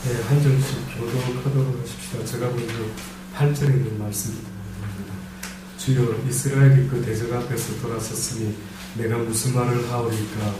네, 한 절씩 교독하도록 하십시다. 제가 먼저 8절에 있는 말씀입니다. 주여, 이스라엘이 그 대적 앞에서 돌아섰으니 내가 무슨 말을 하오리까?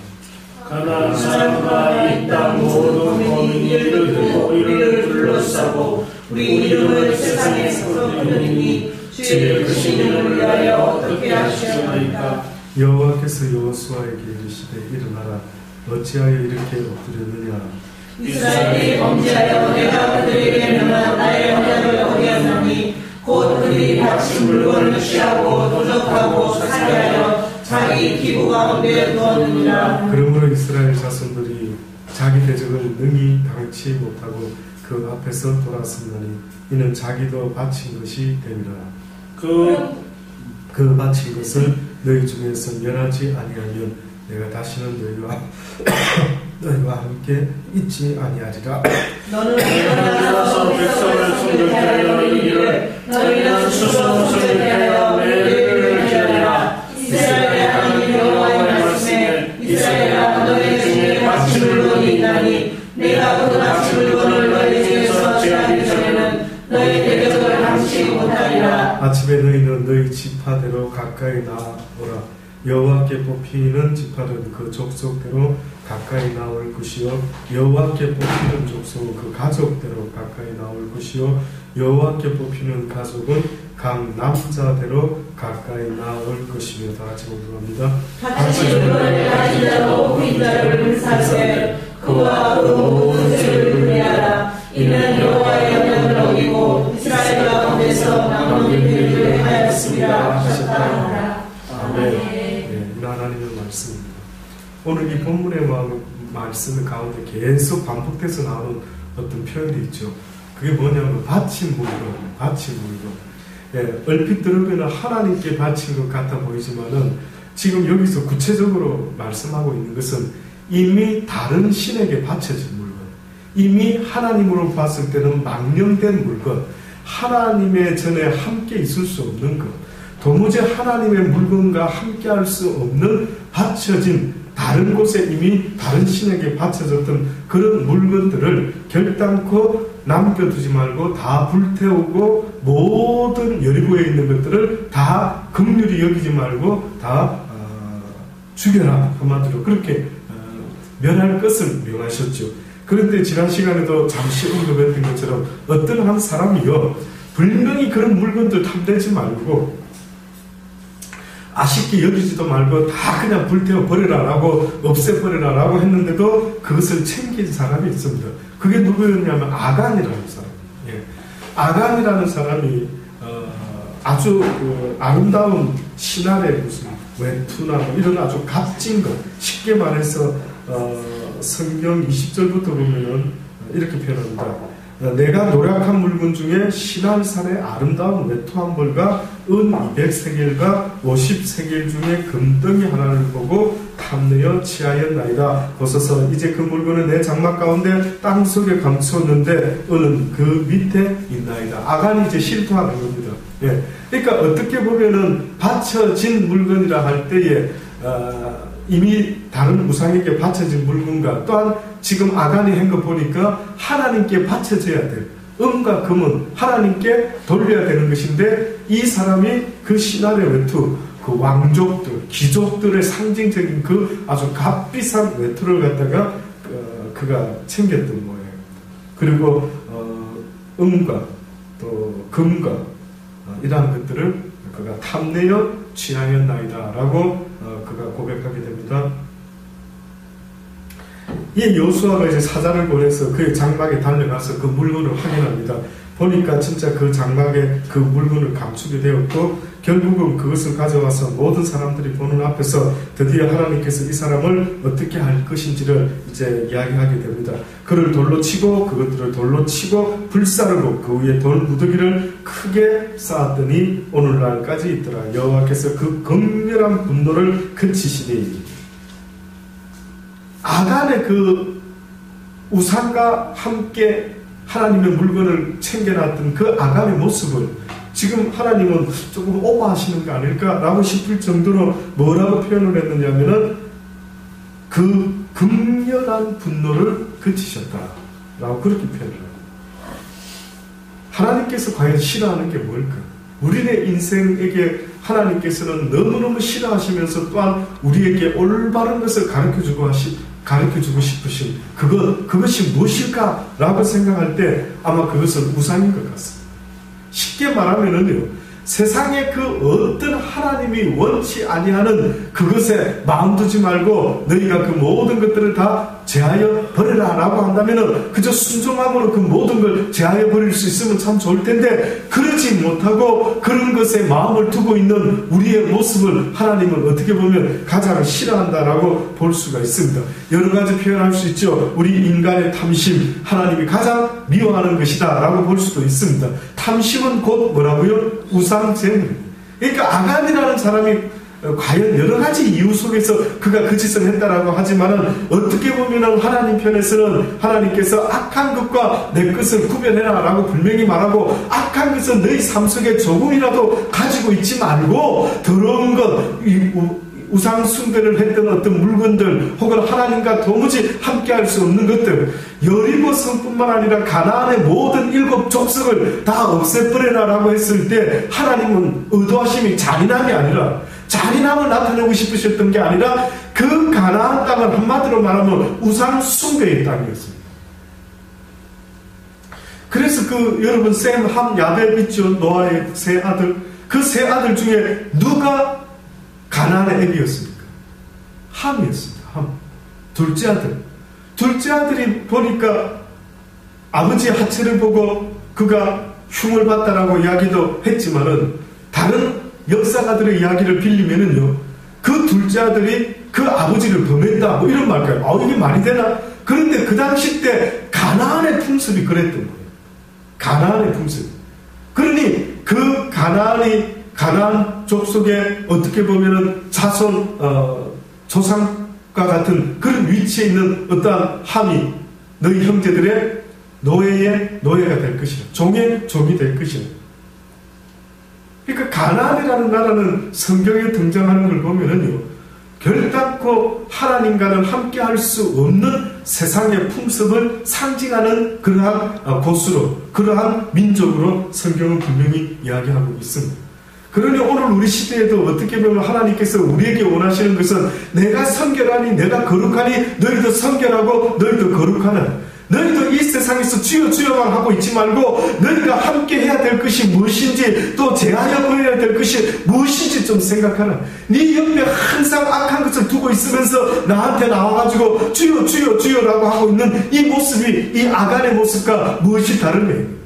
가나안 사람과 이 땅 모든 거민들을 두고 우리를 둘러싸고 우리 이름을 세상에서 거두리니 주의 그 이름을 위하여 어떻게 하시오나이까? 여호와께서 여호수아에게 이르시되 일어나라. 어찌하여 이렇게 엎드렸느냐? 이스라엘이 범죄하여 내가 그들에게 명한 나의 언약을 어기었나니 곧 그들이 바친 물건을 취하고 도적하고 살해하여 자기 기부 가운데 두었느니라. 그러므로 이스라엘 자손들이 자기 대적을 능히 당치 못하고 그 앞에서 돌아섰나니 이는 자기도 바친 것이 됨이라. 그 바친 것을 너희 중에서 멸하지 아니하면 내가 다시는 너희와 함께 있지 아니하리라. 너는 일어나서 백성을 손들게 하여 이르기를 너희는 수송을 위하여 매일을 기다리라. 이스라엘의 하나님 여호와의 말씀에 이스라엘아 너희 중에 바친 물건이 있나니 내가 그 바친 물건을 너희 중에서 취하기 전에는 너희 대적을 당치 못하리라. 아침에 너희는 너희 지파대로 가까이 나오라. 여호와께 뽑히는 지파는 그 족속대로 가까이 나올 것이요 여호와께 뽑히는 족속은 그 가족대로 가까이 나올 것이요 여호와께 뽑히는 가족은 각 남자대로 가까이 나올 것이며. 다 같이 공부합니다. 같이 물건을 가진 자로 빈자를 불사세 그와 그 모든 죄를 분리하라. 이는 여호와의 언약을 어기고 이스라엘 가운데서 남은 일들을 하였습니다 하셨다. 아멘. 하나님의 말씀입니다. 오늘 이 본문의 말씀 가운데 계속 반복돼서 나오는 어떤 표현이 있죠. 그게 뭐냐면 바친 물건. 얼핏 들으면 하나님께 바친 것 같아 보이지만은 지금 여기서 구체적으로 말씀하고 있는 것은 이미 다른 신에게 바쳐진 물건, 이미 하나님으로 봤을 때는 망령된 물건, 하나님의 전에 함께 있을 수 없는 것, 도무지 하나님의 물건과 함께 할 수 없는 바쳐진 다른 곳에 이미 다른 신에게 바쳐졌던 그런 물건들을 결단코 남겨두지 말고 다 불태우고 모든 여리고에 있는 것들을 다 긍휼히 여기지 말고 다 죽여라. 한마디로 그렇게 멸할 것을 명하셨죠. 그런데 지난 시간에도 잠시 언급했던 것처럼 어떤 한 사람이요 분명히 그런 물건들 탐내지 말고 아쉽게 여기지도 말고 다 그냥 불태워 버리라라고 없애버리라라고 했는데도 그것을 챙긴 사람이 있습니다. 그게 누구였냐면 아간이라는 사람. 아간이라는 사람이 아주 아름다운 신할의 무슨 외투나 이런 아주 값진 것, 쉽게 말해서 성경 20절부터 보면은 이렇게 표현합니다. 내가 노력한 물건 중에 신할산의 아름다운 외투 한 벌과 은 200세겔과 50세겔 중에 금덩이 하나를 보고 탐내어 취하였나이다. 보소서 이제 그 물건은 내 장막 가운데 땅속에 감추었는데 은은 그 밑에 있나이다. 아간이 이제 실토하는 겁니다. 그러니까 어떻게 보면은 바쳐진 물건이라 할 때에 이미 다른 우상에게 바쳐진 물건과 또한 지금 아간이 한 거 보니까 하나님께 바쳐져야 될 은과 금은 하나님께 돌려야 되는 것인데 이 사람이 그 신할의 외투, 그 왕족들, 귀족들의 상징적인 그 아주 값비싼 외투를 갖다가 그가 챙겼던 거예요. 그리고 은과 또 금과 이러한 것들을 그가 탐내어 취하였나이다 라고 그가 고백하게 됩니다. 이 여호수아가 이제 사자를 보내서 그의 장막에 달려가서 그 물건을 확인합니다. 보니까 진짜 그 장막에 그 물건을 감추게 되었고 결국은 그것을 가져와서 모든 사람들이 보는 앞에서 드디어 하나님께서 이 사람을 어떻게 할 것인지를 이제 이야기하게 됩니다. 그를 돌로 치고 그것들을 돌로 치고 불사르고 그 위에 돌 무더기를 크게 쌓았더니 오늘날까지 있더라. 여호와께서 그 극렬한 분노를 그치시니 아간의 그 우상과 함께 하나님의 물건을 챙겨놨던 그 아간의 모습을 지금 하나님은 조금 오버하시는 거 아닐까라고 싶을 정도로 뭐라고 표현을 했느냐면은 그 극렬한 분노를 그치셨다. 라고 그렇게 표현을 합니다. 하나님께서 과연 싫어하는 게 뭘까? 우리의 인생에게 하나님께서는 너무너무 싫어하시면서 또한 우리에게 올바른 것을 가르쳐주고 싶으신 그것이 무엇일까? 라고 생각할 때 아마 그것은 우상인 것 같습니다. 쉽게 말하면은요, 세상에 그 어떤 하나님이 원치 아니하는 그것에 마음 두지 말고 너희가 그 모든 것들을 다 제하여 버려라 라고 한다면은 그저 순종함으로 그 모든 걸 제하여 버릴 수 있으면 참 좋을 텐데, 그러지 못하고 그런 것에 마음을 두고 있는 우리의 모습을 하나님은 어떻게 보면 가장 싫어한다라고 볼 수가 있습니다. 여러 가지 표현할 수 있죠. 우리 인간의 탐심, 하나님이 가장 미워하는 것이다 라고 볼 수도 있습니다. 탐심은 곧 뭐라고요? 우상제물입니다. 그러니까 아간이라는 사람이 과연 여러 가지 이유 속에서 그가 그 짓을 했다라고 하지만은 어떻게 보면은 하나님 편에서는 하나님께서 악한 것과 내 것을 구별해라 라고 분명히 말하고, 악한 것은 너희 삶 속에 조금이라도 가지고 있지 말고 더러운 것, 우상 숭배를 했던 어떤 물건들 혹은 하나님과 도무지 함께할 수 없는 것들, 여리고 성뿐만 아니라 가나안의 모든 7 족속을 다 없애버려라 라고 했을 때 하나님은 의도하심이 잔인함이 아니라 잔인함을 나타내고 싶으셨던 게 아니라 그 가나안 땅은 한마디로 말하면 우상 숭배의 땅이었습니다. 그래서 여러분 셈, 함, 야벳 있죠. 노아의 세 아들. 그 세 아들 중에 누가 가나안의 애비였습니까? 함이었습니다. 함. 둘째 아들. 둘째 아들이 보니까 아버지의 하체를 보고 그가 흉을 봤다라고 이야기도 했지만은, 다른 역사가들의 이야기를 빌리면은요, 그 둘째 아들이 그 아버지를 범했다 뭐 이런 말까요? 이게 말이 되나? 그런데 그 당시 때 가나안의 풍습이 그랬던 거예요. 가나안의 풍습. 그러니 그 가나안 족속에 어떻게 보면은 자손 조상과 같은 그런 위치에 있는 어떠한 함이 너희 형제들의 노예가 될 것이라, 종의 종이 될 것이라. 그러니까 가나안이라는 나라는 성경에 등장하는 걸 보면은요, 결단코 하나님과는 함께할 수 없는 세상의 풍습을 상징하는 그러한 곳으로, 그러한 민족으로 성경은 분명히 이야기하고 있습니다. 그러니 오늘 우리 시대에도 어떻게 보면 하나님께서 우리에게 원하시는 것은 내가 성결하니, 내가 거룩하니 너희도 성결하고 너희도 거룩하라. 너희도 이 세상에서 주여 주여만 하고 있지 말고 너희가 함께 해야 될 것이 무엇인지, 또 제하여 보여야 될 것이 무엇인지 좀 생각하라. 네 옆에 항상 악한 것을 두고 있으면서 나한테 나와가지고 주여 주여 주여라고 하고 있는 이 모습이 이 아간의 모습과 무엇이 다르냐.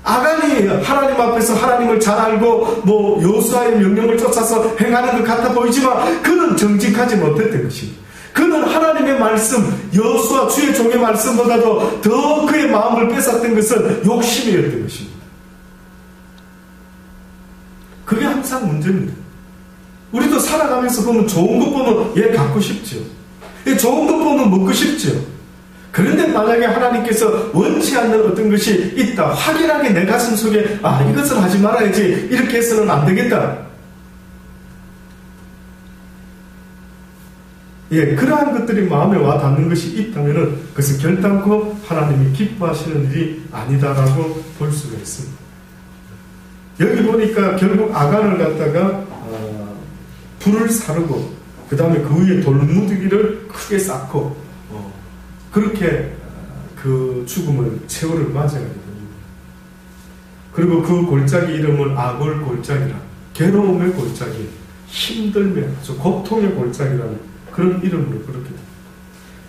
아간이 하나님 앞에서 하나님을 잘 알고 여호수아의 명령을 쫓아서 행하는 것 같아 보이지만 그는 정직하지 못했던 것입니다. 그는 하나님의 말씀, 여호수아 주의 종의 말씀보다도 더 그의 마음을 뺏었던 것은 욕심이었던 것입니다. 그게 항상 문제입니다. 우리도 살아가면서 보면 좋은 것 보면 얘 갖고 싶죠. 좋은 것 보면 먹고 싶죠. 그런데 만약에 하나님께서 원치 않는 어떤 것이 있다, 확연하게 내 가슴 속에 이것을 하지 말아야지, 이렇게 해서는 안 되겠다, 그러한 것들이 마음에 와 닿는 것이 있다면 그것은 결단코 하나님이 기뻐하시는 일이 아니다라고 볼 수가 있습니다. 여기 보니까 결국 아간을 갖다가 불을 사르고 그 다음에 그 위에 돌무더기를 크게 쌓고 그렇게 그 죽음을, 최후를 맞이하게 됩니다. 그리고 그 골짜기 이름은 아골 골짜기라, 괴로움의 골짜기, 힘들며 아주 고통의 골짜기라는 그런 이름으로 그렇게 됩니다.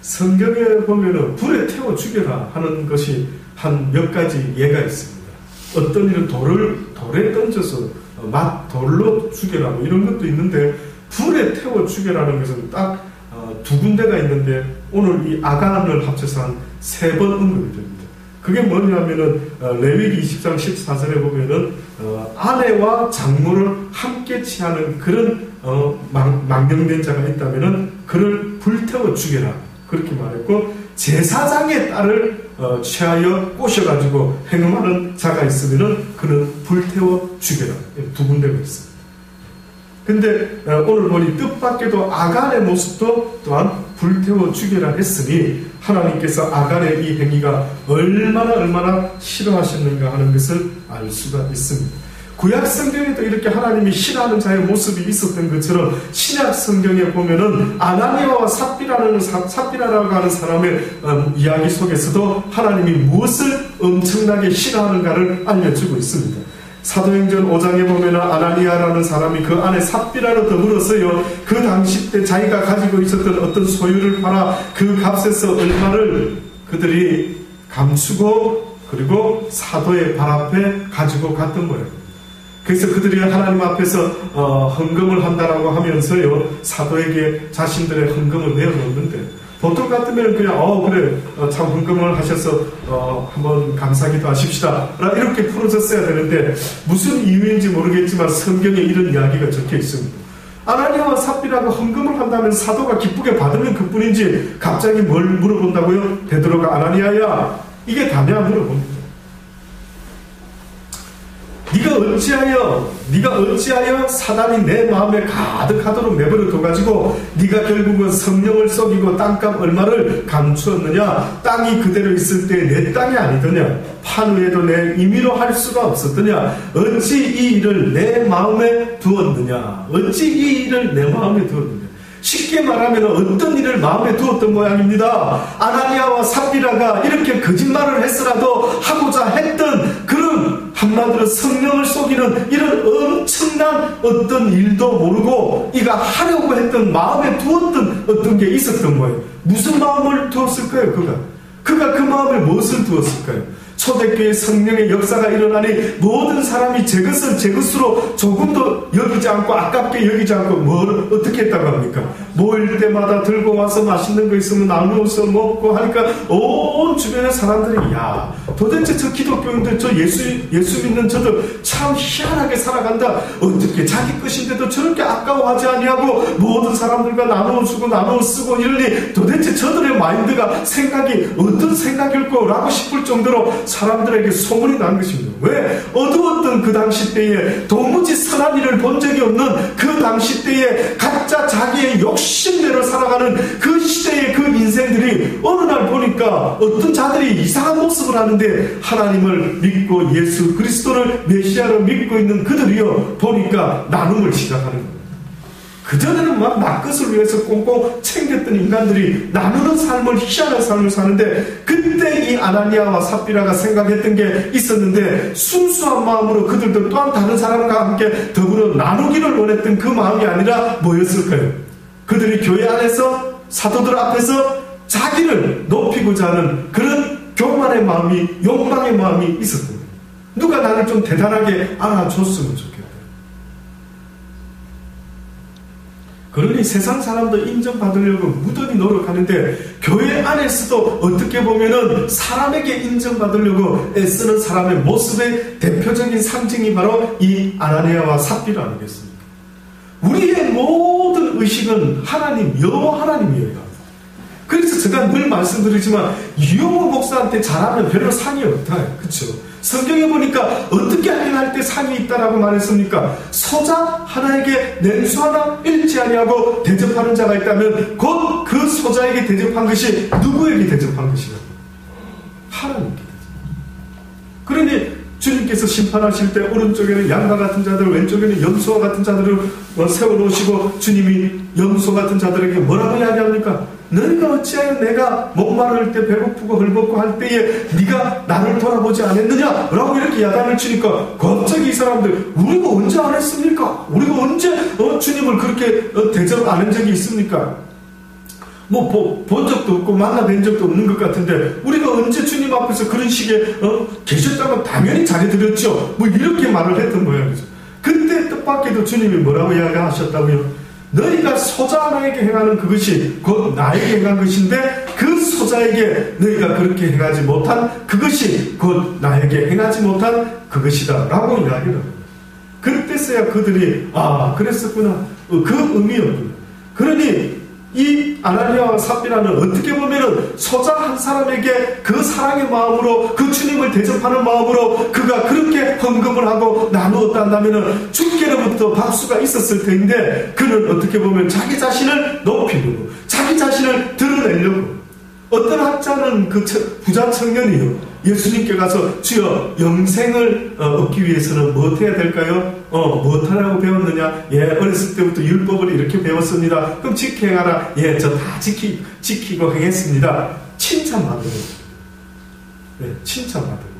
성경에 보면은 불에 태워 죽여라 하는 것이 한 몇 가지 예가 있습니다. 어떤 일은 돌에 던져서 돌로 죽여라 뭐 이런 것도 있는데, 불에 태워 죽여라는 것은 딱 2군데가 있는데 오늘 이 아간을 합쳐서 한 3번 언급이 됩니다. 그게 뭐냐면은 레위기 20장 14절에 보면은 아내와 장모를 함께 취하는 그런 망령된 자가 있다면은 그를 불태워 죽여라 그렇게 말했고, 제사장의 딸을 취하여 꼬셔가지고 행음하는 자가 있으면은 그는 불태워 죽여라, 2군데가 있습니다. 근데 오늘 보니 뜻밖에도 아간의 모습도 또한 불태워 죽이라 했으니 하나님께서 아간의 이 행위가 얼마나 싫어하셨는가 하는 것을 알 수가 있습니다. 구약 성경에도 이렇게 하나님이 싫어하는 자의 모습이 있었던 것처럼 신약 성경에 보면은 아나니아와 삽비라라고 하는 사람의 이야기 속에서도 하나님이 무엇을 엄청나게 싫어하는가를 알려주고 있습니다. 사도행전 5장에 보면 아나니아라는 사람이 그 안에 삽비라로 더불어서요, 그 당시 때 자기가 가지고 있었던 어떤 소유를 팔아 그 값에서 얼마를 그들이 감추고 그리고 사도의 발 앞에 가지고 갔던 거예요. 그래서 그들이 하나님 앞에서 헌금을 한다라고 하면서요, 사도에게 자신들의 헌금을 내어놓는데, 보통 같으면 그냥 그래 참 헌금을 하셔서 한번 감사기도 하십시다 이렇게 풀어졌어야 되는데, 무슨 이유인지 모르겠지만 성경에 이런 이야기가 적혀 있습니다. 아나니아와 삽비라가 헌금을 한다면 사도가 기쁘게 받으면 그뿐인지 갑자기 뭘 물어본다고요? 베드로가 아나니아야 이게 다냐 물어봅니다. 네가 어찌하여 사단이 내 마음에 가득하도록 내버려 둬가지고 네가 결국은 성령을 속이고 땅값 얼마를 감추었느냐? 땅이 그대로 있을 때 내 땅이 아니더냐? 판후에도 내 임의로 할 수가 없었더냐? 어찌 이 일을 내 마음에 두었느냐? 쉽게 말하면 어떤 일을 마음에 두었던 모양입니다. 아나니아와 삽비라가 이렇게 거짓말을 했으라도 하고자 했던 그런, 한마디로 성령을 속이는 이런 엄청난 어떤 일도 모르고 이가 하려고 했던 마음에 두었던 어떤 게 있었던 거예요. 무슨 마음을 두었을까요? 그가 그 마음에 무엇을 두었을까요? 초대교회 성령의 역사가 일어나니 모든 사람이 제 것을 제 것으로 조금도 여기지 않고 아깝게 여기지 않고 뭘 어떻게 했다고 합니까? 모일 때마다 들고 와서 맛있는 거 있으면 나누어서 먹고 하니까 온 주변의 사람들이 야, 도대체 저 기독교인들, 저 예수 믿는 저들 참 희한하게 살아간다. 어떻게 자기 것인데도 저렇게 아까워하지 아니하고 모든 사람들과 나누어 주고 나누어 쓰고 이러니 도대체 저들의 마인드가 생각이 어떤 생각일까 라고 싶을 정도로 사람들에게 소문이 난 것입니다. 왜? 어두웠던 그 당시 때에 도무지 선한 일을 본 적이 없는 그 당시 때에 각자 자기의 욕심대로 살아가는 그 시대의 그 인생들이 어느 날 보니까 어떤 자들이 이상한 모습을 하는데, 하나님을 믿고 예수 그리스도를 메시아로 믿고 있는 그들이요 보니까 나눔을 시작하는 거예요. 그전에는 막 나 것을 위해서 꽁꽁 챙겼던 인간들이 나누는 삶을, 희한한 삶을 사는데, 그때 이 아나니아와 삽비라가 생각했던 게 있었는데, 순수한 마음으로 그들도 또한 다른 사람과 함께 더불어 나누기를 원했던 그 마음이 아니라 뭐였을까요? 그들이 교회 안에서 사도들 앞에서 자기를 높이고자 하는 그런 교만의 마음이, 욕망의 마음이 있었던 거예요. 누가 나를 좀 대단하게 알아줬으면 좋겠다. 그러니 세상 사람도 인정받으려고 무던히 노력하는데, 교회 안에서도 어떻게 보면은 사람에게 인정받으려고 애쓰는 사람의 모습의 대표적인 상징이 바로 이 아나니아와 삽비라 아니겠습니까? 우리의 모든 의식은 하나님, 여호와 하나님이에요. 그래서 제가 늘 말씀드리지만 유용호 목사한테 잘하면 별로 상이 없다. 그렇죠? 성경에 보니까 어떻게 행할 때 상이 있다라고 말했습니까? 소자 하나에게 냉수 하나 잃지 아니하고 대접하는 자가 있다면 곧 그 소자에게 대접한 것이 누구에게 대접한 것이냐? 하나님께 대접. 그러니 주님께서 심판하실 때 오른쪽에는 양과 같은 자들, 왼쪽에는 염소와 같은 자들을 세워놓으시고 주님이 염소 같은 자들에게 뭐라고 이야기합니까? 너희가 어찌하여 내가 목마를 때 배고프고 헐벗고 할 때에 네가 나를 돌아보지 않았느냐? 라고 이렇게 야단을 치니까 갑자기 이 사람들, 우리가 언제 안 했습니까? 우리가 언제 주님을 그렇게 대접 안 한 적이 있습니까? 본 적도 없고 만나 뵌 적도 없는 것 같은데 우리가 언제 주님 앞에서 그런 식의 계셨다면 당연히 잘해드렸죠. 이렇게 말을 했던 모양이죠. 그때 뜻밖에도 주님이 뭐라고 이야기하셨다고요? 너희가 소자 하나에게 행하는 그것이 곧 나에게 행한 것인데, 그 소자에게 너희가 그렇게 행하지 못한 그것이 곧 나에게 행하지 못한 그것이다 라고 이야기를 합니다. 그때서야 그들이 그랬었구나, 그 의미였구나. 그러니 이 아나니아와 삽비라는 어떻게 보면은 소자 한 사람에게 그 사랑의 마음으로 그 주님을 대접하는 마음으로 그가 그렇게 헌금을 하고 나누었다 한다면은 주께로부터 박수가 있었을 텐데 그는 어떻게 보면 자기 자신을 높이려고 자기 자신을 드러내려고 어떤 학자는 그 부자 청년이요 예수님께 가서 주여 영생을 얻기 위해서는 무엇해야 될까요? 무엇하라고 배웠느냐? 예, 어렸을 때부터 율법을 이렇게 배웠습니다. 그럼 지켜행하라. 예, 저 다 지키고 하겠습니다. 칭찬받는 거죠. 네, 칭찬받는 거.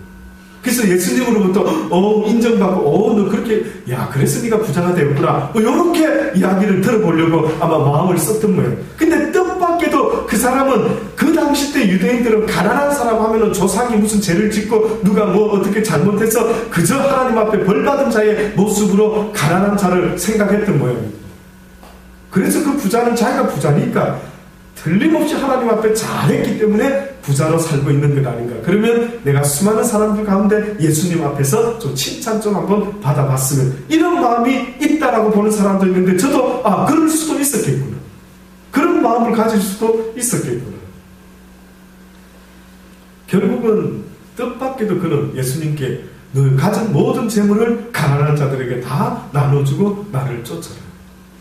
그래서 예수님으로부터 인정받고 너 그렇게 그래서 네가 부자가 되었구나 이렇게 이야기를 들어보려고 아마 마음을 썼던 거예요. 근데 뜻밖에도 그 사람은 그 당시 때 유대인들은 가난한 사람 하면은 조상이 무슨 죄를 짓고 누가 뭐 어떻게 잘못해서 그저 하나님 앞에 벌받은 자의 모습으로 가난한 자를 생각했던 모양입니다. 그래서 그 부자는 자기가 부자니까 틀림없이 하나님 앞에 잘했기 때문에 부자로 살고 있는 것 아닌가. 그러면 내가 수많은 사람들 가운데 예수님 앞에서 좀 칭찬 좀 한번 받아봤으면 이런 마음이 있다라고 보는 사람도 있는데 저도 그럴 수도 있었겠구나. 그런 마음을 가질 수도 있었겠구나. 결국은 뜻밖에도 그는 예수님께 너 가진 모든 재물을 가난한 자들에게 다 나눠주고 나를 쫓아라.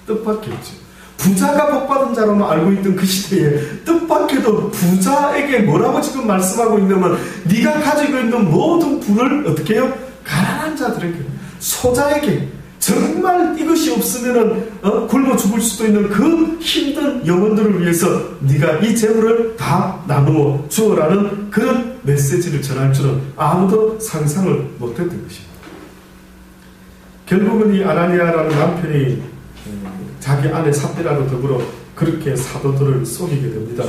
뜻밖이었지. 부자가 복받은 자로만 알고 있던 그 시대에 뜻밖에도 부자에게 뭐라고 지금 말씀하고 있냐면 네가 가지고 있는 모든 부를 어떻게 해요? 가난한 자들에게, 소자에게, 정말 이것이 없으면은 굶어 죽을 수도 있는 그 힘든 영혼들을 위해서 네가 이 재물을 다 나누어 주어라는 그런 메시지를 전할 줄은 아무도 상상을 못했던 것입니다. 결국은 이 아나니아라는 남편이 자기 아내 삽비라로 더불어 그렇게 사도들을 속이게 됩니다.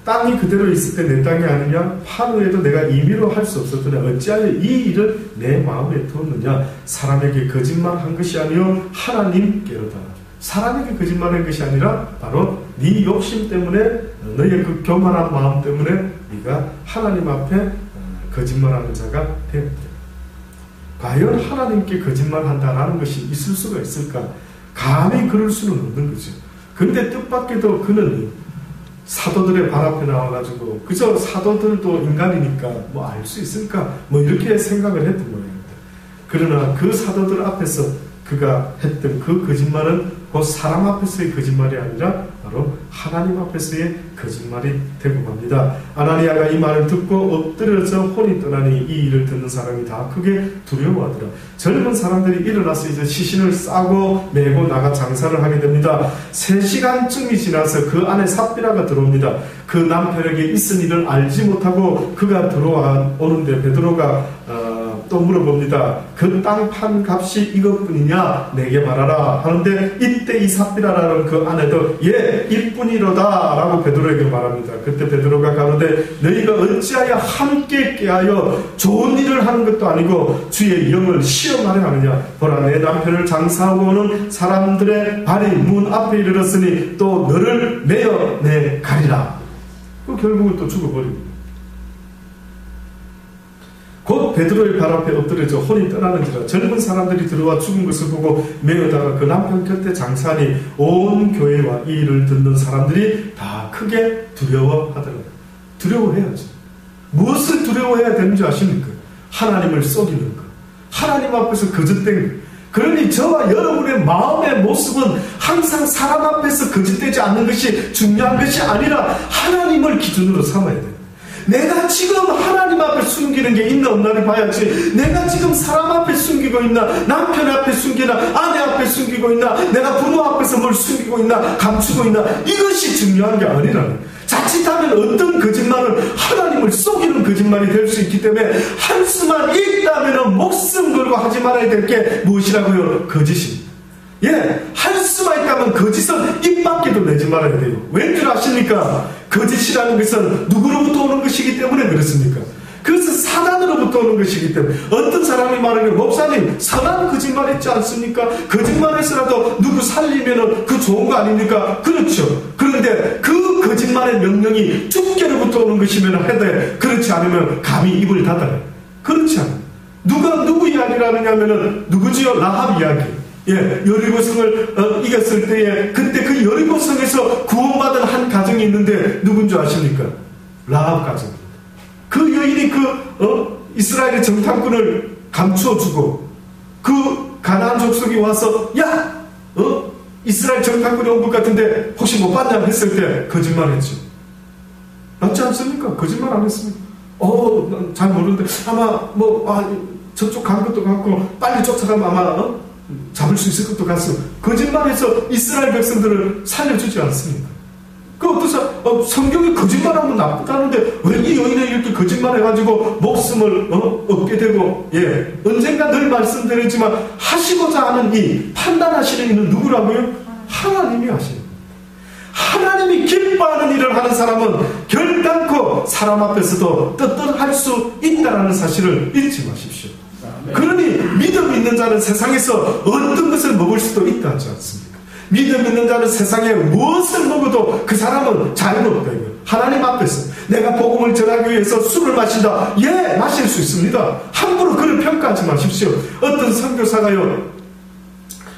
땅이 그대로 있을 때 내 땅이 아니냐? 파루에도 내가 임의로 할 수 없었더니 어찌하여 이 일을 내 마음에 두었느냐? 사람에게 거짓말한 것이 아니요 하나님께로다. 사람에게 거짓말한 것이 아니라 바로 네 욕심 때문에 너의 그 교만한 마음 때문에 네가 하나님 앞에 거짓말하는 자가 되었다. 과연 하나님께 거짓말한다라는 것이 있을 수가 있을까? 감히 그럴 수는 없는 거죠. 그런데 뜻밖에도 그는 사도들의 발 앞에 나와가지고 그저 사도들도 인간이니까 뭐 알 수 있을까? 뭐 이렇게 생각을 했던 모양입니다. 그러나 그 사도들 앞에서 그가 했던 그 거짓말은 곧 사람 앞에서의 거짓말이 아니라 바로 하나님 앞에서의 거짓말이 되고 맙니다. 아나니아가 이 말을 듣고 엎드려서 혼이 떠나니 이 일을 듣는 사람이 다 크게 두려워하더라. 젊은 사람들이 일어나서 이제 시신을 싸고 메고 나가 장사를 하게 됩니다. 3시간쯤이 지나서 그 안에 삽비라가 들어옵니다. 그 남편에게 있은 일을 알지 못하고 그가 들어오는데 베드로가 또 물어봅니다. 그 땅 판 값이 이것뿐이냐? 내게 말하라 하는데 이때 이 삽비라라는 그 아내도 예 이뿐이로다 라고 베드로에게 말합니다. 그때 베드로가 가로되 너희가 어찌하여 함께 깨하여 좋은 일을 하는 것도 아니고 주의 영을 시험하려 하느냐? 보라 내 남편을 장사하고 오는 사람들의 발이 문 앞에 이르렀으니 또 너를 내어 내 가리라. 그 결국은 또 죽어버립니다. 곧 베드로의 발 앞에 엎드려져 혼이 떠나는지라. 젊은 사람들이 들어와 죽은 것을 보고 메어다가 그 남편 곁에 장사하니 온 교회와 이 일을 듣는 사람들이 다 크게 두려워하더라. 두려워해야죠. 무엇을 두려워해야 되는지 아십니까? 하나님을 속이는 것, 하나님 앞에서 거짓된 것. 그러니 저와 여러분의 마음의 모습은 항상 사람 앞에서 거짓되지 않는 것이 중요한 것이 아니라 하나님을 기준으로 삼아야 돼요. 내가 지금 하나님 앞에 숨기는 게 있나 없나를 봐야지. 내가 지금 사람 앞에 숨기고 있나, 남편 앞에 숨기나, 아내 앞에 숨기고 있나, 내가 부모 앞에서 뭘 숨기고 있나, 감추고 있나, 이것이 중요한 게 아니라는. 자칫하면 어떤 거짓말은 하나님을 속이는 거짓말이 될 수 있기 때문에 할 수만 있다면 목숨 걸고 하지 말아야 될 게 무엇이라고요? 거짓입니다. 예, 할 수만 있다면 거짓은 입 밖에도 내지 말아야 돼요. 왠 줄 아십니까? 거짓이라는 것은 누구로부터 오는 것이기 때문에 그렇습니까? 그것은 사단으로부터 오는 것이기 때문에. 어떤 사람이 말하는 목사님 선한 거짓말 있지 않습니까? 거짓말에서라도 누구 살리면 그 좋은 거 아닙니까? 그렇죠. 그런데 그 거짓말의 명령이 주께로부터 오는 것이면 해도 그렇지 않으면 감히 입을 닫아요. 그렇지 않아요. 누가 누구 이야기를 하느냐 하면은 누구지요? 라합 이야기. 여리고성을 이겼을 때에 그때 그 여리고성에서 구원받은 한 가정이 있는데 누군 줄 아십니까? 라합 가정입니다. 그 여인이 이스라엘의 정탐꾼을 감추어주고 그 가나안 족속이 와서 이스라엘 정탐꾼이 온 것 같은데 혹시 못 봤냐 했을 때 거짓말했죠. 맞지 않습니까? 거짓말 안 했습니다. 잘 모르는데 아마 저쪽 간 것도 같고 빨리 쫓아가면 아마 잡을 수 있을 것도 같습니다. 거짓말해서 이스라엘 백성들을 살려주지 않습니다. 성경이 거짓말하면 나쁘다는데 왜 이 여인이 이렇게 거짓말해가지고 목숨을 얻게 되고 언젠가 늘 말씀드렸지만 하시고자 하는 이 판단하시는 이는 누구라고요? 하나님이 하시는 거예요. 하나님이 기뻐하는 일을 하는 사람은 결단코 사람 앞에서도 떳떳할 수 있다는 사실을 잊지 마십시오. 그러니 믿음 있는 자는 세상에서 어떤 것을 먹을 수도 있다 하지 않습니까? 믿음 있는 자는 세상에 무엇을 먹어도 그 사람은 자유롭다. 하나님 앞에서 내가 복음을 전하기 위해서 술을 마신다. 마실 수 있습니다. 함부로 그를 평가하지 마십시오. 어떤 선교사가요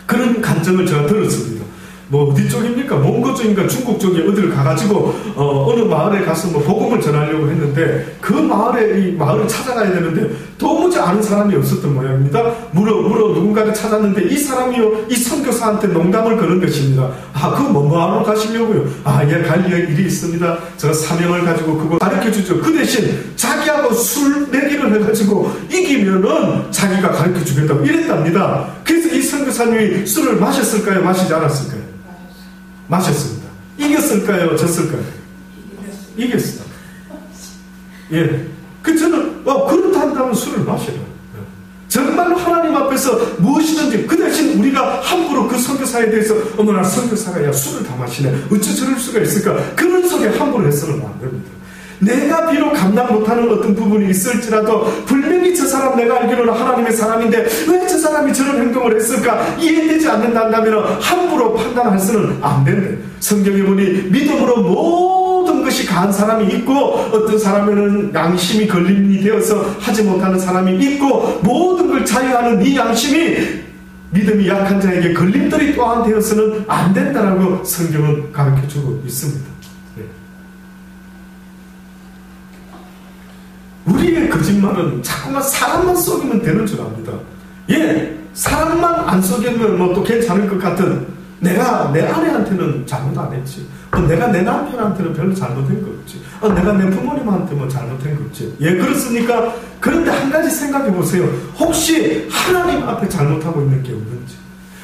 그런 간증을 제가 들었습니다. 어디 쪽입니까? 몽고 쪽인가 중국 쪽에 어디를 가가지고 어느 마을에 가서 복음을 전하려고 했는데 그 마을을 찾아가야 되는데 도무지 아는 사람이 없었던 모양입니다. 물어 누군가를 찾았는데 이 사람이요 이 선교사한테 농담을 거는 것입니다. 그거 뭐하러 가시려고요? 갈 일이 있습니다. 저 사명을 가지고 그거 가르쳐주죠. 그 대신 자기하고 술 내기를 해가지고 이기면은 자기가 가르쳐주겠다고 이랬답니다. 그래서 이 선교사님이 술을 마셨을까요? 마시지 않았을까요? 마셨습니다. 이겼을까요? 졌을까요? 이겼어요. 저는 그렇다 한다면 술을 마셔요. 정말 하나님 앞에서 무엇이든지 그 대신 우리가 함부로 그 선교사에 대해서 어머나 선교사가 술을 다 마시네 어째 저럴 수가 있을까 그런 속에 함부로 해서는 안 됩니다. 내가 비록 감당 못하는 어떤 부분이 있을지라도 분명히 저 사람 내가 알기로는 하나님의 사람인데 왜 저 사람이 저런 행동을 했을까 이해되지 않는다면 함부로 판단할 수는 안 된다. 성경에 보니 믿음으로 모든 것이 가한 사람이 있고 어떤 사람에는 양심이 걸림이 되어서 하지 못하는 사람이 있고 모든 걸 자유하는 이 양심이 믿음이 약한 자에게 걸림돌이 또한 되어서는 안 된다라고 성경은 가르쳐주고 있습니다. 우리의 거짓말은 자꾸만 사람만 속이면 되는 줄 압니다. 사람만 안 속이면 또 괜찮을 것 같은 내가 내 아내한테는 잘못 안 했지. 내가 내 남편한테는 별로 잘못한 거 없지. 내가 내 부모님한테 잘못한 거 없지. 그렇습니까? 그런데 한 가지 생각해 보세요. 혹시 하나님 앞에 잘못하고 있는 게 없는지.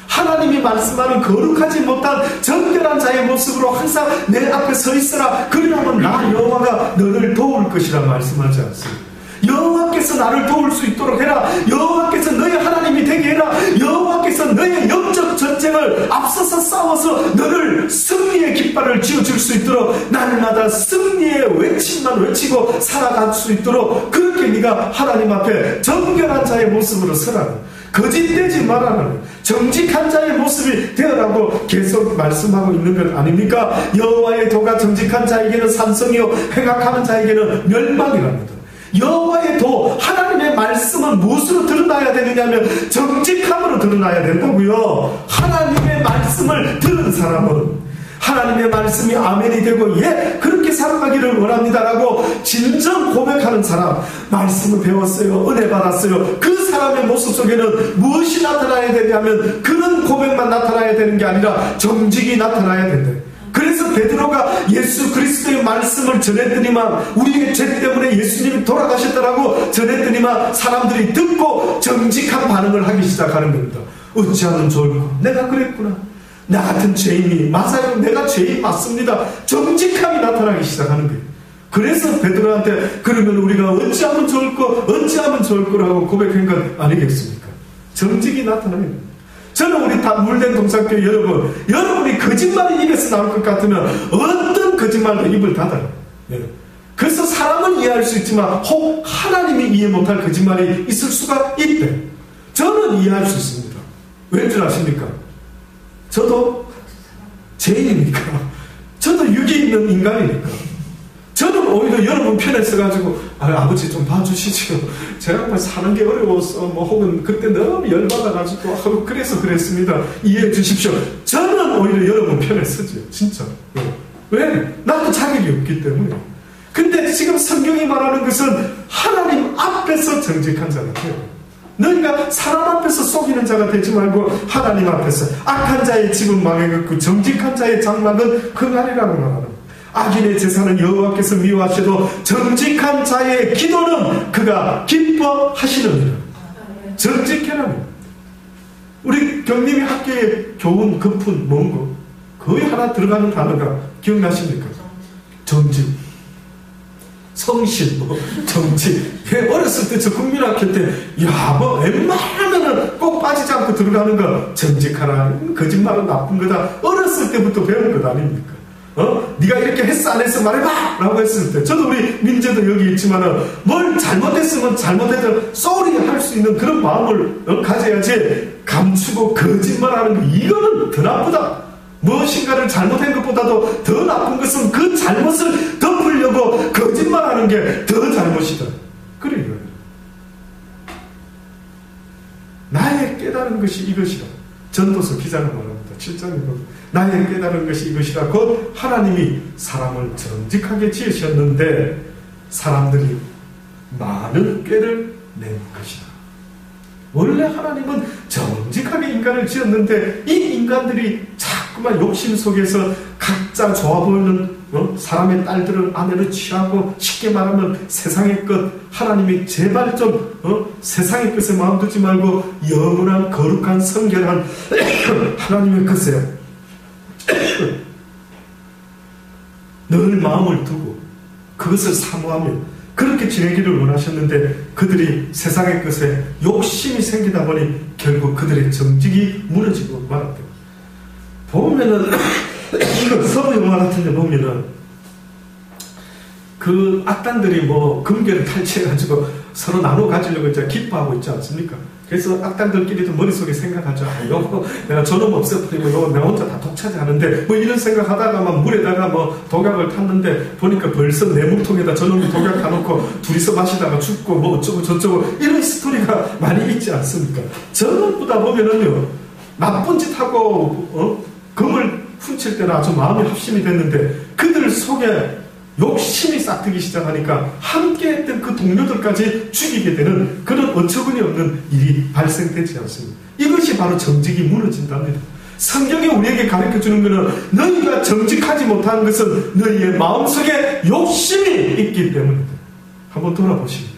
하나님이 말씀하는 거룩하지 못한 정결한 자의 모습으로 항상 내 앞에 서 있으라. 그러면 나 여호와가 너를 도울 것이라 말씀하지 않습니다. 여호와께서 나를 도울 수 있도록 해라. 여호와께서 너의 하나님이 되게 해라. 여호와께서 너의 영적 전쟁을 앞서서 싸워서 너를 승리의 깃발을 쥐어줄 수 있도록 날마다 승리의 외침만 외치고 살아갈 수 있도록 그렇게 네가 하나님 앞에 정결한 자의 모습으로 서라는, 거짓되지 말아라는, 정직한 자의 모습이 되어라고 계속 말씀하고 있는 것 아닙니까? 여호와의 도가 정직한 자에게는 산성이요 행악하는 자에게는 멸망이랍니다. 여호와의 도, 하나님의 말씀은 무엇으로 드러나야 되느냐면 정직함으로 드러나야 된다고요. 하나님의 말씀을 들은 사람은 하나님의 말씀이 아멘이 되고 그렇게 살아가기를 원합니다라고 진정 고백하는 사람, 말씀을 배웠어요, 은혜 받았어요, 그 사람의 모습 속에는 무엇이 나타나야 되냐면 그런 고백만 나타나야 되는 게 아니라 정직이 나타나야 된다. 그래서 베드로가 예수 그리스도의 말씀을 전했더니만, 우리의 죄 때문에 예수님이 돌아가셨다라고 전했더니만 사람들이 듣고 정직한 반응을 하기 시작하는 겁니다. 어찌하면 좋을까? 내가 그랬구나. 나 같은 죄인이, 맞아요, 내가 죄인 맞습니다. 정직함이 나타나기 시작하는 거예요. 그래서 베드로한테 그러면 우리가 어찌하면 좋을 거라고 고백한 것 아니겠습니까? 정직이 나타나는 거예요. 저는 우리 다 물된 동산교회 여러분이 거짓말이 입에서 나올 것 같으면 어떤 거짓말도 입을 닫아요. 그래서 사람은 이해할 수 있지만 혹 하나님이 이해 못할 거짓말이 있을 수가 있대. 저는 이해할 수 있습니다. 왠 줄 아십니까? 저도 죄인이니까, 저도 육이 있는 인간이니까, 저는 오히려 여러분 편에 서가지고 아버지 좀 봐주시죠. 제가 뭐 사는 게 어려워서 뭐 혹은 그때 너무 열받아가지고 그래서 그랬습니다. 이해해 주십시오. 저는 오히려 여러분 편에 서죠. 진짜. 왜? 나도 자격이 없기 때문에. 근데 지금 성경이 말하는 것은 하나님 앞에서 정직한 자가 돼요. 너희가 사람 앞에서 속이는 자가 되지 말고 하나님 앞에서 악한 자의 집은 망해졌고 정직한 자의 장막은 흥하리라고 말하는. 악인의 제사는 여호와께서 미워하셔도 정직한 자의 기도는 그가 기뻐하시느니라. 정직해라니. 우리 경림이 학교의 교훈 급훈 뭔고? 거의 하나 들어가는 단어가 기억나십니까? 정직, 성실, 정직. 어렸을 때 저 국민학교 때, 뭐 웬만하면은 꼭 빠지지 않고 들어가는 거 정직하라. 거짓말은 나쁜 거다. 어렸을 때부터 배운 것 아닙니까? 네가 이렇게 했어 안 했어 말해봐! 라고 했을 때 저도 우리 민재도 여기 있지만은 뭘 잘못했으면 잘못해도 쏘리 할 수 있는 그런 마음을 가져야지 감추고 거짓말하는 거 이거는 더 나쁘다. 무엇인가를 잘못한 것보다도 더 나쁜 것은 그 잘못을 덮으려고 거짓말하는 게 더 잘못이다. 그래요. 나의 깨달은 것이 이것이다. 전도서 기자는 말합니다. 7장에 보면 나의 깨달은 것이 이것이라. 곧 하나님이 사람을 정직하게 지으셨는데 사람들이 많은 꾀를 낸 것이다. 원래 하나님은 정직하게 인간을 지었는데 이 인간들이 자꾸만 욕심 속에서 각자 좋아 보이는 사람의 딸들을 아내를 취하고 쉽게 말하면 세상의 것. 하나님이 제발 좀 세상의 것에 마음 두지 말고 영원한 거룩한 성결한 하나님의 것에 늘 마음을 두고 그것을 사모하며 그렇게 지내기를 원하셨는데 그들이 세상의 것에 욕심이 생기다 보니 결국 그들의 정직이 무너지고 말았다. 보면은 서부 영화 같은 데 보면은 그 악단들이 뭐 금괴를 탈취해가지고 서로 나눠 가지려고 이제 기뻐하고 있지 않습니까? 그래서 악단들끼리도 머릿속에 생각하죠. 이거 내가 저놈 없애버리고 이거 내가 혼자 다 독차지하는데 뭐 이런 생각하다가 막 물에다가 뭐 독약을 탔는데 보니까 벌써 내 물통에다 저놈이 독약 타놓고 둘이서 마시다가 죽고 뭐 어쩌고 저쩌고 이런 스토리가 많이 있지 않습니까? 전부다 보면은요 나쁜 짓 하고 금을 훔칠 때는 아주 마음이 합심이 됐는데 그들 속에 욕심이 싹트기 시작하니까 함께 했던 그 동료들까지 죽이게 되는 그런 어처구니 없는 일이 발생되지 않습니다. 이것이 바로 정직이 무너진답니다. 성경이 우리에게 가르쳐주는 것은 너희가 정직하지 못한 것은 너희의 마음속에 욕심이 있기 때문이다. 한번 돌아보십니다.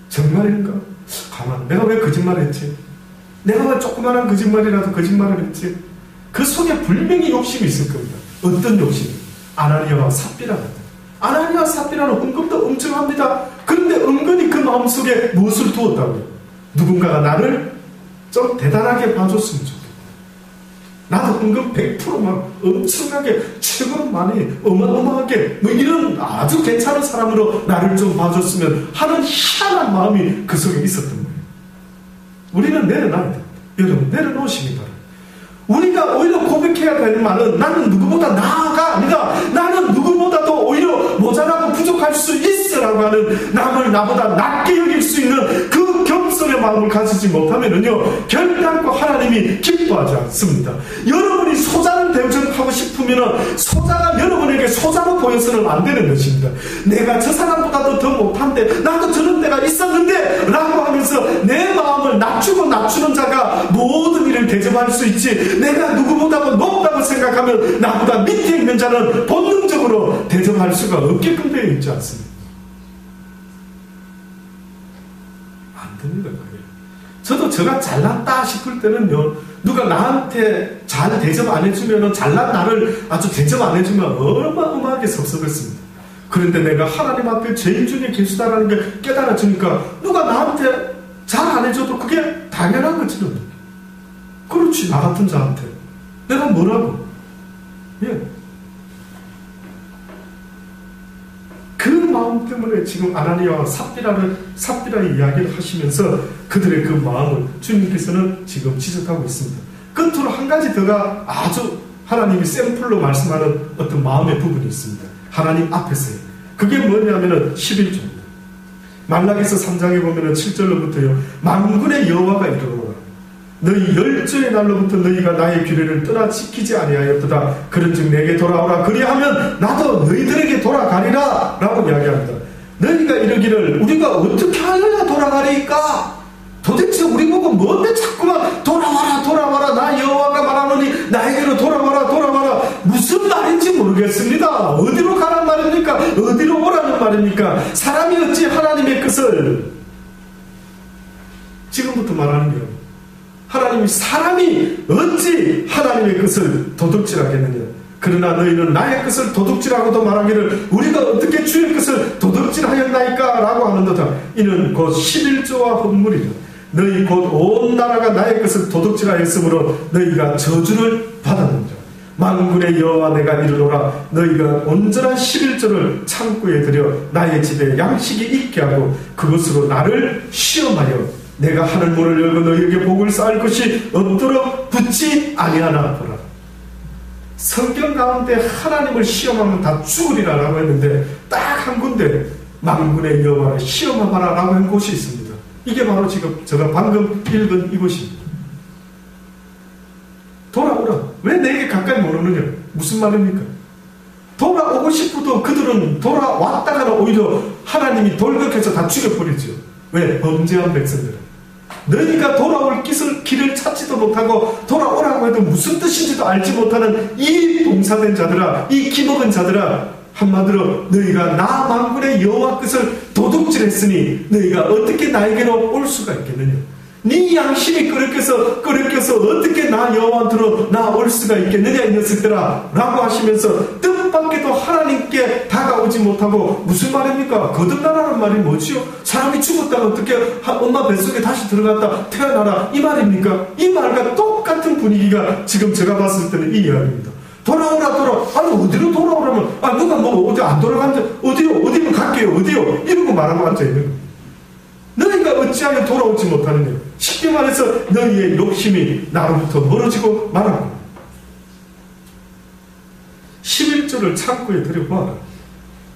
정말인가? 가만, 내가 왜 거짓말을 했지? 내가 왜 조그마한 거짓말이라도 거짓말을 했지? 그 속에 분명히 욕심이 있을 겁니다. 어떤 욕심? 아나니아와 삽비라 같다. 아나니아와 삽비라는 헌금도 엄청 합니다. 그런데 은근히 그 마음속에 무엇을 두었다고요? 누군가가 나를 좀 대단하게 봐줬으면 좋겠다. 나도 헌금 100% 막 엄청나게 최고로 많이 어마어마하게 뭐 이런 아주 괜찮은 사람으로 나를 좀 봐줬으면 하는 희한한 마음이 그 속에 있었던 거예요. 우리는 내려놔야 됩니다. 여러분 내려놓으시기 바랍니다. 우리가 오히려 고백해야 되는 말은 나는 누구보다 나아가 아니라 나는 누구보다도 오히려 모자라고 부족할 수 있으라고 하는 남을 나보다 낮게 여길 수 있는 그 겸손의 마음을 가지지 못하면은요 결단코 하나님이 기뻐하지 않습니다. 여러분이 소자는 대접하고 싶으면은 소자가 여러분에게 소자로 보여서는 안 되는 것입니다. 내가 저 사람보다도 더 못한데 나도 저런 때가 있었는데 라고 하면서 내 마음을 낮추고 낮추는 자가 모든 일을 대접할 수 있지, 내가 누구보다도 높다고 생각하면 나보다 밑에 있는 자는 본능적으로 대접할 수가 없게끔 되어 있지 않습니까? 안 됩니다. 그게. 저도 제가 잘났다 싶을 때는요, 누가 나한테 잘 대접 안 해주면 잘난 나를 아주 대접 안 해주면 어마어마하게 섭섭했습니다. 그런데 내가 하나님 앞에 죄인 중에 계시다라는 게 깨달아지니까 누가 나한테 잘 안 해줘도 그게 당연한 것처럼, 그렇지, 나 같은 자한테 내가 뭐라고. 예. 그 마음 때문에 지금 아나니아와 삽비라의 이야기를 하시면서 그들의 그 마음을 주님께서는 지금 지적하고 있습니다. 끝으로 한 가지 더가 아주 하나님이 샘플로 말씀하는 어떤 마음의 부분이 있습니다. 하나님 앞에서의 그게 뭐냐면은 11조입니다. 말라기서 3장에 보면은 7절로부터요. 만군의 여호와가 이르노라. 너희 열조의 날로부터 너희가 나의 규례를 떠나 지키지 아니하였도다. 그런즉 내게 돌아오라. 그리하면 나도 너희들에게 돌아가리라. 라고 이야기합니다. 너희가 이르기를 우리가 어떻게 하여야 돌아가리까? 도대체 우리 보고 뭔데 자꾸만 돌아와라 돌아와라 나 여호와가 말하노니 나에게로 돌아와라 돌아와라. 무슨 말인지 모르겠습니다. 어디로 가란 말입니까? 어디로 오라는 말입니까? 사람이 어찌 하나님의 뜻을 지금부터 말하는 거예요. 하나님이 사람이 어찌 하나님의 뜻을 도둑질하겠느냐. 그러나 너희는 나의 뜻을 도둑질하고도 말하기를 우리가 어떻게 주의 뜻을 도둑질하였나이까 라고 하는도다. 이는 곧 11조와 헌물이라. 너희 곧 온 나라가 나의 뜻을 도둑질하였으므로 너희가 저주를 받았느니라. 만군의 여호와 내가 이르노라. 너희가 온전한 11조를 창고에 들여 나의 집에 양식이 있게 하고 그것으로 나를 시험하여 내가 하늘 문을 열고 너희에게 복을 쌓을 것이 없도록 붙지 아니하나 보라. 성경 가운데 하나님을 시험하면 다 죽으리라 라고 했는데 딱 한 군데 만군의 여호와를 시험하라 라고 한 곳이 있습니다. 이게 바로 지금 제가 방금 읽은 이곳입니다. 돌아오라. 왜 내게 가까이 못 오느냐? 무슨 말입니까? 돌아오고 싶어도 그들은 돌아왔다가는 오히려 하나님이 돌격해서 다 죽여버리죠. 왜? 범죄한 백성들은. 너희가 돌아올 길을 찾지도 못하고 돌아오라고 해도 무슨 뜻인지도 알지 못하는 이 동사된 자들아, 이 기먹은 자들아, 한마디로 너희가 나 만군의 여호와 뜻을 도둑질했으니 너희가 어떻게 나에게로 올 수가 있겠느냐. 네 양심이 끓여껴서 어떻게 나 여호와한테로 나올 수가 있겠느냐 이 녀석들아 라고 하시면서 뜻밖에도 하나님께 다가오지 못하고 무슨 말입니까? 거듭나라는 말이 뭐지요? 사람이 죽었다가 어떻게 엄마 뱃속에 다시 들어갔다 태어나라 이 말입니까? 이 말과 똑같은 분위기가 지금 제가 봤을 때는 이 이야기입니다. 돌아오라. 아니 어디로 돌아오라면 누가 뭐 어디 안 돌아간다 어디로 갈게요 어디요 이러고 말하고 앉아있는 거예요. 너희가 어찌하여 돌아오지 못하느냐. 쉽게 말해서 너희의 욕심이 나로부터 멀어지고 말하고 11조를 창고에 들여보아라.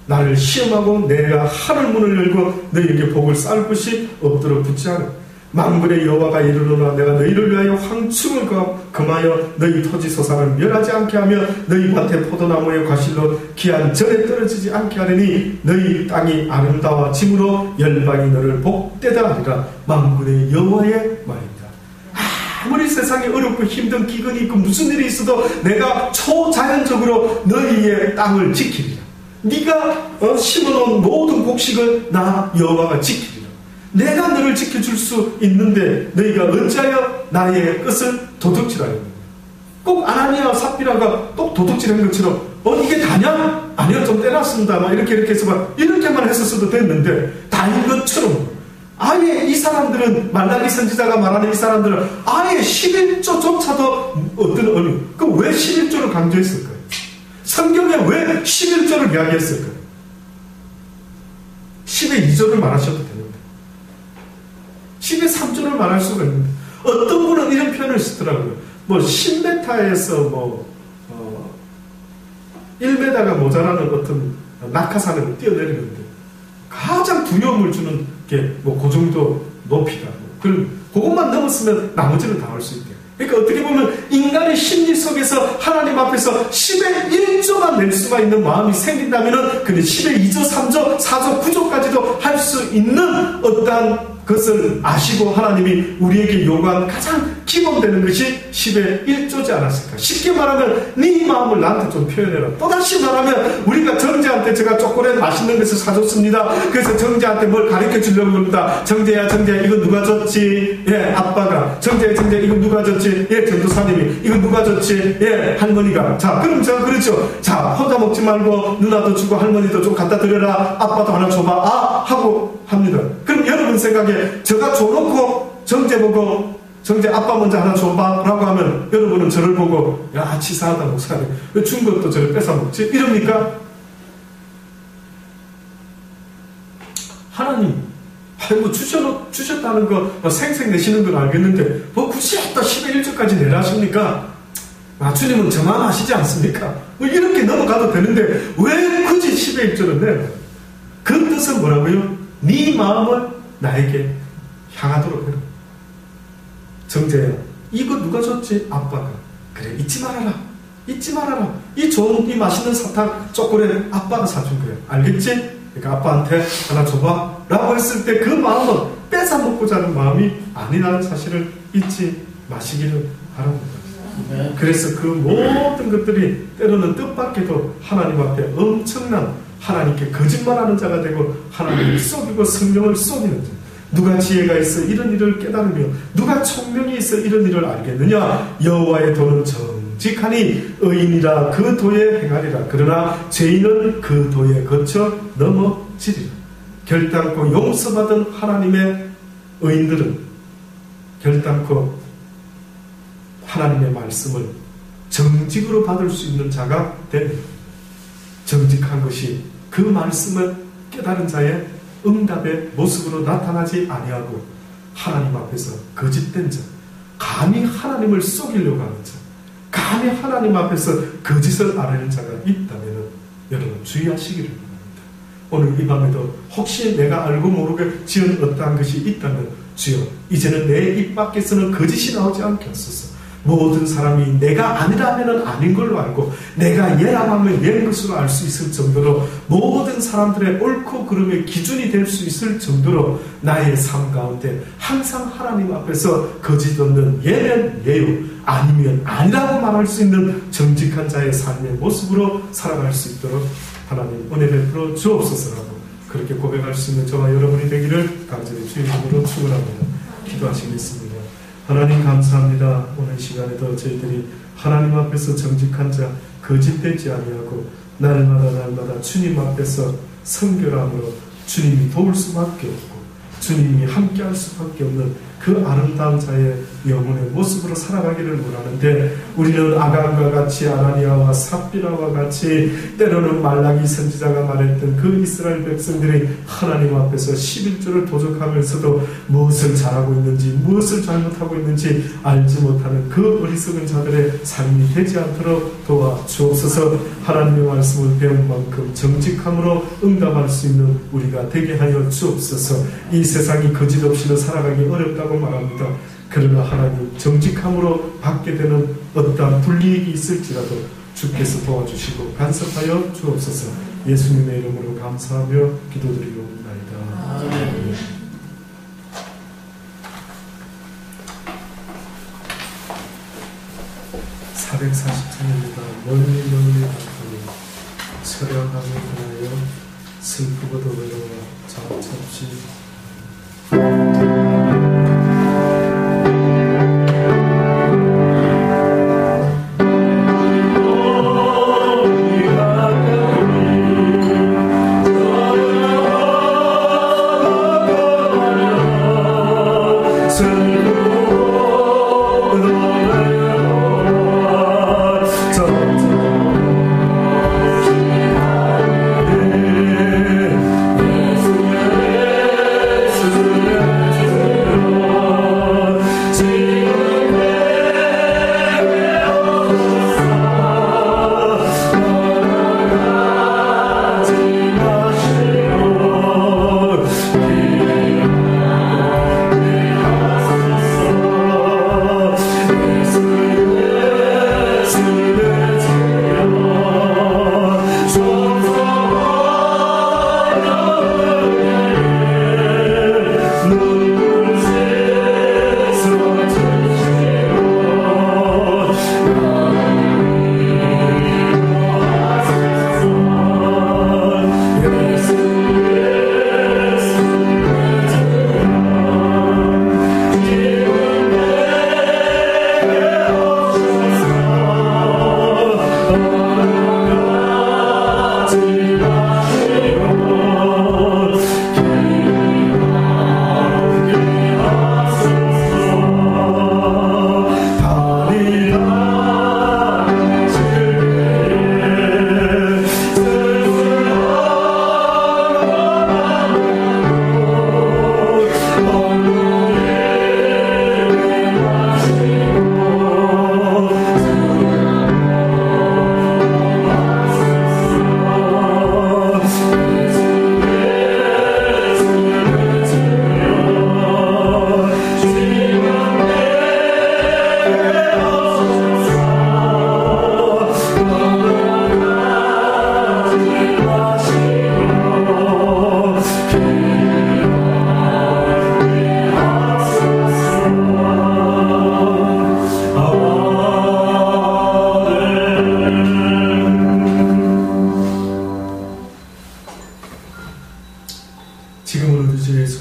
나를 시험하고 내가 하늘 문을 열고 너희에게 복을 쌓을 것이 없도록 붙지 않아. 만군의 여호와가 이르노라. 내가 너희를 위하여 황충을 금하여 너희 토지 소산을 멸하지 않게 하며 너희 밭에 포도나무의 과실로 기한 전에 떨어지지 않게 하려니 너희 땅이 아름다워짐으로 열방이 너를 복되다 하리라. 만군의 여호와의 말입니다. 아무리 세상에 어렵고 힘든 기근이 있고 무슨 일이 있어도 내가 초자연적으로 너희의 땅을 지키리라. 네가 심어놓은 모든 곡식을 나 여호와가 지키리라. 내가 너를 지켜줄 수 있는데 너희가 어찌하여 나의 뜻을 도둑질하였느냐. 꼭 아나니아와 삽비라가 또 도둑질한 것처럼 이게 다냐? 아니요 좀 떼놨습니다 막 이렇게 해서 막 이렇게만 했었어도 됐는데 다인 것처럼 아예 이 사람들은 말라기 선지자가 말하는 이 사람들은 아예 11조조차도 그럼 왜 11조를 강조했을까요? 성경에 왜 11조를 이야기했을까요? 10의 2조를 말하셔도 됩니다. 10의 3조를 말할 수가 있는데 어떤 분은 이런 표현을 쓰더라고요. 10m에서 1m가 모자라는 어떤 낙하산을 뛰어내리는데 가장 두려움을 주는 게 그 정도 높이가 그것만 넘었으면 나머지는 다 할 수 있대요. 그러니까 어떻게 보면 인간의 심리 속에서 하나님 앞에서 10의 1조만 낼 수가 있는 마음이 생긴다면 근데 10의 2조, 3조, 4조, 9조까지도 할 수 있는 어떠한 그것을 아시고 하나님이 우리에게 요구한 가장 기본되는 것이 10의 1조지 않았을까. 쉽게 말하면 네 마음을 나한테 좀 표현해라. 또다시 말하면 우리가 정재한테 제가 초콜릿 맛있는 것을 사줬습니다. 그래서 정재한테 뭘 가르쳐 주려고 합니다. 정재야 이거 누가 줬지? 예, 아빠가. 정재야 이거 누가 줬지? 예, 전도사님이. 이거 누가 줬지? 예, 할머니가. 자, 그럼 제가 그렇죠. 자, 혼자 먹지 말고 누나도 주고 할머니도 좀 갖다 드려라. 아빠도 하나 줘봐. 하고 합니다. 그럼 여러분 생각에 제가 줘놓고 정재 보고 정재 아빠 먼저 하나 줘봐 라고 하면 여러분은 저를 보고 야 치사하다 목사님 왜 준 것도 저를 뺏어먹지? 이럽니까? 하나님 주셨다는 거 생생 내시는 건 알겠는데 굳이 또 10의 1조까지 내라 하십니까? 주님은 저만 아시지 않습니까? 이렇게 넘어가도 되는데 왜 굳이 10의 1조를 내라? 그러면서 뭐라고요? 네 마음을 나에게 향하도록 해라. 정재야, 이거 누가 줬지? 아빠가. 그래, 잊지 말아라. 잊지 말아라. 이 좋은, 이 맛있는 사탕, 초콜릿 아빠가 사준 거야. 알겠지? 그러니까 아빠한테 하나 줘봐. 라고 했을 때 그 마음은 뺏어 먹고자 하는 마음이 아니라는 사실을 잊지 마시기를 바랍니다. 네. 그래서 그 모든 것들이 때로는 뜻밖에도 하나님 앞에 엄청난, 하나님께 거짓말하는 자가 되고 하나님을 속이고 성령을 속이는 자. 누가 지혜가 있어 이런 일을 깨달으며 누가 총명이 있어 이런 일을 알겠느냐? 여호와의 도는 정직하니 의인이라 그 도에 행하리라. 그러나 죄인은 그 도에 거쳐 넘어지리라. 결단코 용서받은 하나님의 의인들은 결단코 하나님의 말씀을 정직으로 받을 수 있는 자가 됩니다. 정직한 것이 그 말씀을 깨달은 자의 응답의 모습으로 나타나지 아니하고 하나님 앞에서 거짓된 자, 감히 하나님을 속이려고 하는 자, 감히 하나님 앞에서 거짓을 알아내는 자가 있다면 여러분 주의하시기를 바랍니다. 오늘 이 밤에도 혹시 내가 알고 모르게 지은 어떠한 것이 있다면 주여 이제는 내 입 밖에서는 거짓이 나오지 않게 하소서. 모든 사람이 내가 아니라면 아닌 걸로 알고 내가 얘라면 얘인 것으로 알 수 있을 정도로 모든 사람들의 옳고 그름의 기준이 될 수 있을 정도로 나의 삶 가운데 항상 하나님 앞에서 거짓 없는 얘는 얘요 아니면 아니라고 말할 수 있는 정직한 자의 삶의 모습으로 살아갈 수 있도록 하나님 은혜 베풀어 주옵소서라고 그렇게 고백할 수 있는 저와 여러분이 되기를 간절히 주의 이름으로 축원합니다. 기도하시겠습니다. 하나님 감사합니다. 오늘 시간에도 저희들이 하나님 앞에서 정직한 자, 거짓되지 아니하고 날마다 주님 앞에서 성결함으로 주님이 도울 수밖에 없고 주님이 함께할 수밖에 없는 그 아름다운 자의 영혼의 모습으로 살아가기를 원하는데 우리는 아간과 같이 아나니아와 삽비라와 같이 때로는 말라기 선지자가 말했던 그 이스라엘 백성들이 하나님 앞에서 11조를 도적하면서도 무엇을 잘하고 있는지 무엇을 잘못하고 있는지 알지 못하는 그 어리석은 자들의 삶이 되지 않도록 도와주옵소서. 하나님의 말씀을 배운 만큼 정직함으로 응답할 수 있는 우리가 되게 하여 주옵소서. 이 세상이 거짓 없이는 살아가기 어렵다고 말합니다. 그러나 하나님 정직함으로 받게 되는 어떠한 불이익이 있을지라도 주께서 도와주시고 간섭하여 주옵소서. 예수님의 이름으로 감사하며 기도드리옵나이다. 아멘. 440장입니다. 멀리 가더니 철야함을 인하여 슬프고도 외로워 잠없이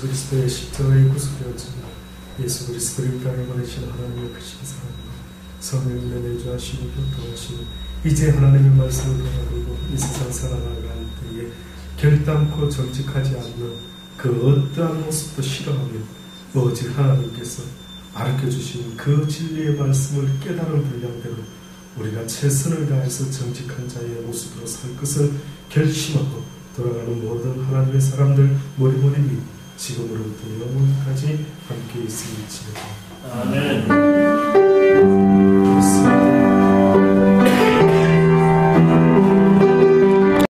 그리스도의 십자가에 구속되었지만 예수 그리스도를 이 땅에 보내신 하나님의 크신 사랑과 성령님의 내주하시고 교통하시고 이제 하나님의 말씀을 받아들고 이 세상 살아나갈 때에 결단코 정직하지 않는 그 어떠한 모습도 싫어하며 오직 하나님께서 가르쳐주신 그 진리의 말씀을 깨달은 분량대로 우리가 최선을 다해서 정직한 자의 모습으로 살 것을 결심하고 돌아가는 모든 하나님의 사람들 머리머리니 지금으로부터 영원까지 함께 있을지어다. 아멘.